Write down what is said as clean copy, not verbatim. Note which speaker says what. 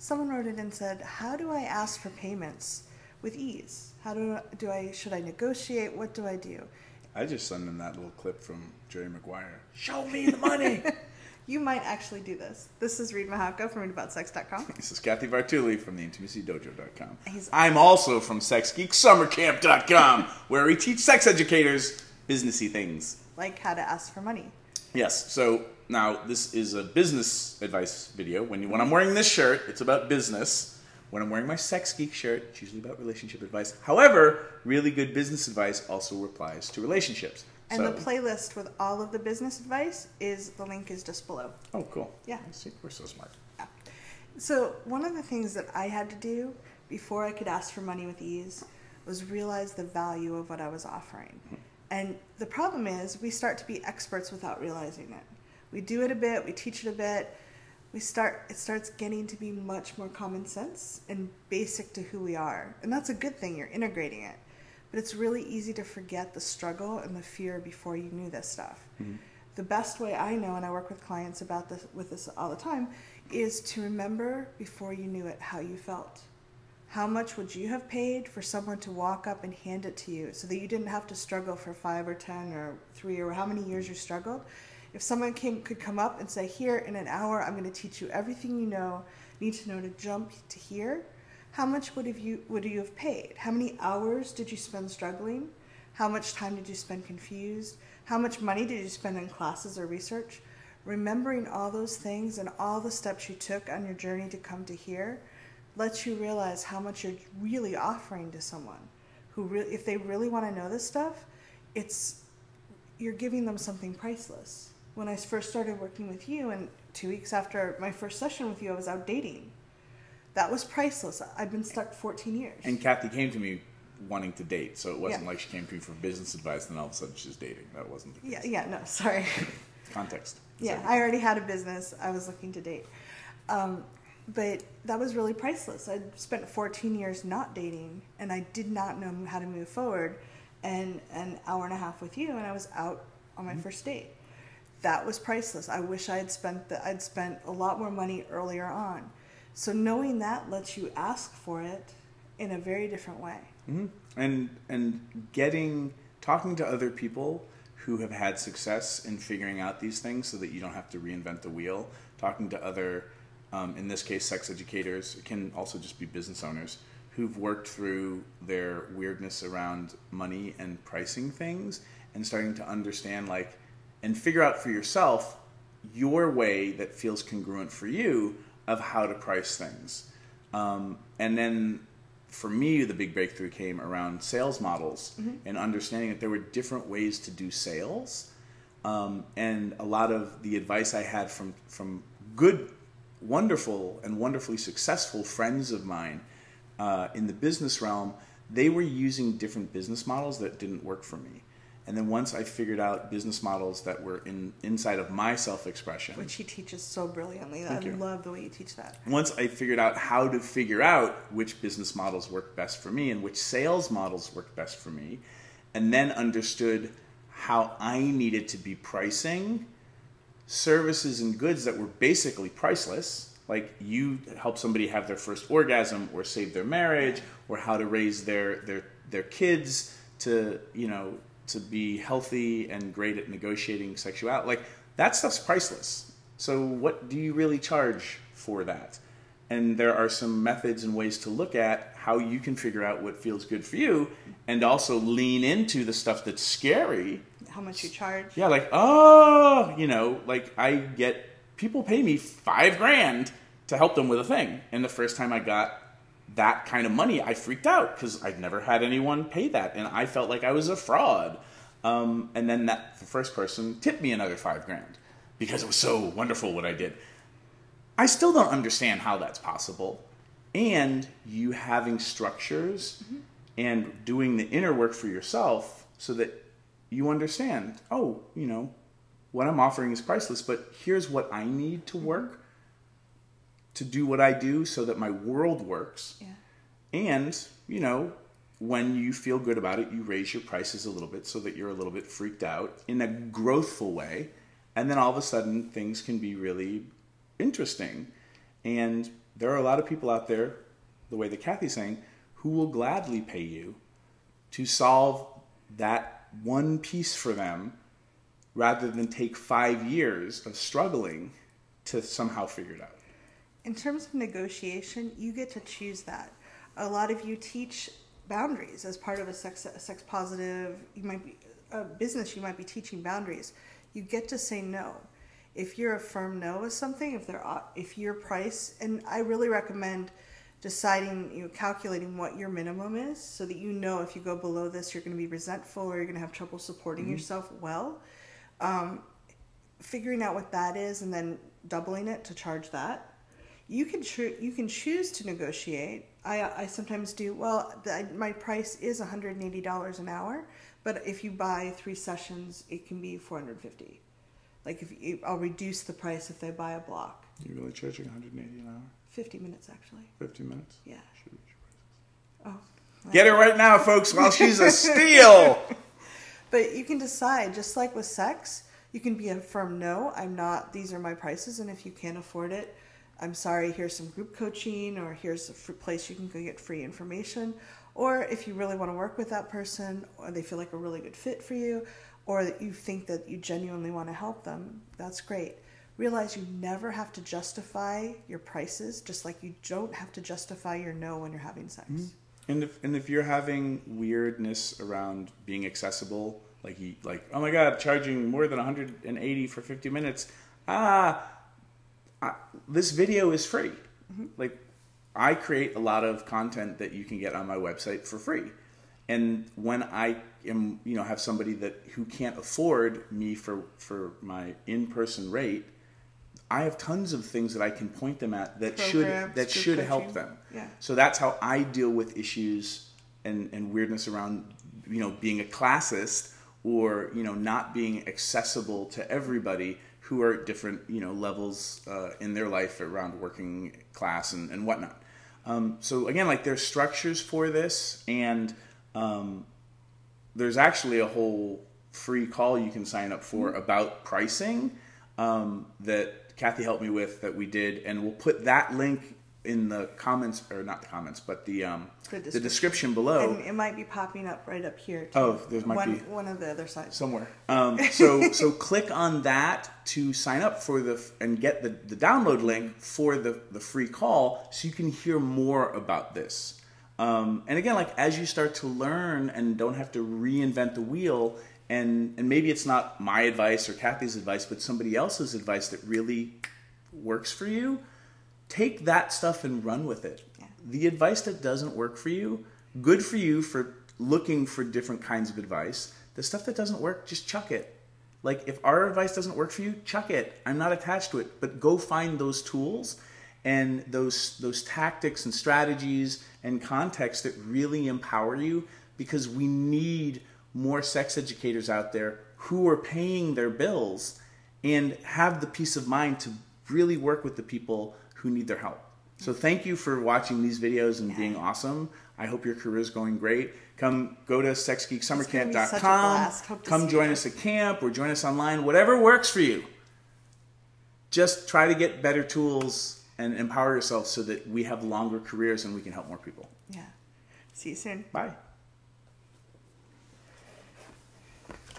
Speaker 1: Someone wrote in and said, how do I ask for payments with ease? Should I negotiate? What do I do?
Speaker 2: I just sent in that little clip from Jerry Maguire. Show me the money!
Speaker 1: You might actually do this. This is Reid from ReidAboutSex.com.
Speaker 2: This is Cathy from theintimacydojo.com. I'm also from Sex Geek SummerCamp.com, where we teach sex educators businessy things.
Speaker 1: Like how to ask for money.
Speaker 2: Yes, so now this is a business advice video. When I'm wearing this shirt, it's about business. When I'm wearing my Sex Geek shirt, it's usually about relationship advice. However, really good business advice also applies to relationships.
Speaker 1: And the playlist with all of the business advice the link is just below.
Speaker 2: Oh, cool.
Speaker 1: Yeah.
Speaker 2: See, we're so smart.
Speaker 1: Yeah. So one of the things that I had to do before I could ask for money with ease was realize the value of what I was offering. Mm-hmm. And the problem is we start to be experts without realizing it. We do it a bit, we teach it a bit, it starts getting to be much more common sense and basic to who we are. And that's a good thing, you're integrating it. But it's really easy to forget the struggle and the fear before you knew this stuff. Mm-hmm. The best way I know, and I work with clients with this all the time, is to remember before you knew it how you felt. How much would you have paid for someone to walk up and hand it to you so that you didn't have to struggle for 5 or 10 or 3 or how many years you struggled? If someone could come up and say, here, in an hour, I'm going to teach you everything you need to know to jump to here, how much would you have paid? How many hours did you spend struggling? How much time did you spend confused? How much money did you spend in classes or research? Remembering all those things and all the steps you took on your journey to come to here lets you realize how much you're really offering to someone who, if they really want to know this stuff, you're giving them something priceless. When I first started working with you, and 2 weeks after my first session with you, I was out dating. That was priceless. I've been stuck 14 years.
Speaker 2: And Cathy came to me wanting to date, so it wasn't like she came to me for business advice and then all of a sudden she's dating. That wasn't the case.
Speaker 1: Yeah, no, sorry.
Speaker 2: Context.
Speaker 1: Yeah, I already had a business. I was looking to date. But that was really priceless. I spent 14 years not dating, and I did not know how to move forward. And an hour and a half with you, and I was out on my first date. That was priceless. I wish I'd spent a lot more money earlier on. So knowing that lets you ask for it in a very different way. Mm-hmm. And talking to other people who have had success in figuring out these things so that you don't have to reinvent the wheel. Talking to other, in this case, sex educators. It can also just be business owners who've worked through their weirdness around money and pricing things and starting to understand and figure out for yourself your way that feels congruent for you of how to price things. And then for me, the big breakthrough came around sales models and understanding that there were different ways to do sales. And a lot of the advice I had from good, wonderful, and wonderfully successful friends of mine in the business realm, they were using different business models that didn't work for me. And then once I figured out business models that were inside of my self-expression. Which he teaches so brilliantly. I love the way you teach that.
Speaker 2: Once I figured out how to figure out which business models work best for me and which sales models work best for me, and then understood how I needed to be pricing services and goods that were basically priceless, like you help somebody have their first orgasm or save their marriage or how to raise their kids to, to be healthy and great at negotiating sexuality. That stuff's priceless. So what do you really charge for that? And there are some methods and ways to look at how you can figure out what feels good for you and also lean into the stuff that's scary.
Speaker 1: How much you charge.
Speaker 2: Yeah, I get, people pay me $5,000 to help them with a thing. And the first time I got that kind of money, I freaked out because I'd never had anyone pay that, and I felt like I was a fraud. And then the first person tipped me another $5,000 because it was so wonderful what I did. I still don't understand how that's possible. And you having structures and doing the inner work for yourself so that you understand, what I'm offering is priceless, but here's what I need to work to do what I do so that my world works. Yeah. And, when you feel good about it, you raise your prices a little bit so that you're a little bit freaked out in a growthful way. And then all of a sudden things can be really interesting. And there are a lot of people out there, the way that Cathy's saying, who will gladly pay you to solve that one piece for them rather than take 5 years of struggling to somehow figure it out.
Speaker 1: In terms of negotiation, you get to choose that. A lot of you teach boundaries as part of a sex positive, you might be a business, you might be teaching boundaries. You get to say no. If you're a firm no with something, if your price, and I really recommend deciding, calculating what your minimum is so that you know if you go below this, you're going to be resentful or you're going to have trouble supporting yourself well. Figuring out what that is and then doubling it to charge that. You can choose to negotiate. I sometimes do, my price is $180 an hour, but if you buy 3 sessions, it can be $450. Like I'll reduce the price if they buy a block.
Speaker 2: You're really charging $180 an hour?
Speaker 1: 50 minutes, actually.
Speaker 2: 50 minutes?
Speaker 1: Yeah.
Speaker 2: Oh. Get it right now, folks, while she's a steal!
Speaker 1: But you can decide, just like with sex, you can be a firm no, these are my prices, and if you can't afford it, I'm sorry, here's some group coaching, or here's a place you can go get free information. Or if you really want to work with that person, or they feel like a really good fit for you, or that you think that you genuinely want to help them, that's great. Realize you never have to justify your prices, just like you don't have to justify your no when you're having sex.
Speaker 2: Mm-hmm. And if you're having weirdness around being accessible, like oh my God, charging more than $180 for 50 minutes, this video is free. Mm-hmm. Like, I create a lot of content that you can get on my website for free. And when I am, have somebody who can't afford me for my in-person rate, I have tons of things that I can point them at that should help them.
Speaker 1: Yeah.
Speaker 2: So that's how I deal with issues and weirdness around, being a classist or, not being accessible to everybody who are at different, levels in their life around working class and whatnot. So again, there's structures for this, and there's actually a whole free call you can sign up for about pricing that Cathy helped me with, that we did, and we'll put that link in the comments, or not the comments, but the description below. And
Speaker 1: it might be popping up right up here too.
Speaker 2: Oh, there might be
Speaker 1: one of the other sides
Speaker 2: somewhere. So click on that to sign up for and get the download link for the free call, so you can hear more about this. And again, as you start to learn and don't have to reinvent the wheel, and maybe it's not my advice or Cathy's advice, but somebody else's advice that really works for you, take that stuff and run with it. Yeah. The advice that doesn't work for you, good for you for looking for different kinds of advice. The stuff that doesn't work, just chuck it. If our advice doesn't work for you, chuck it. I'm not attached to it, but go find those tools and those tactics and strategies and context that really empower you, because we need more sex educators out there who are paying their bills and have the peace of mind to really work with the people who need their help. So thank you for watching these videos and being awesome. I hope your career is going great. Go to sexgeeksummercamp.com. Come join us at camp or join us online. Whatever works for you. Just try to get better tools and empower yourself so that we have longer careers and we can help more people.
Speaker 1: Yeah. See you soon.
Speaker 2: Bye.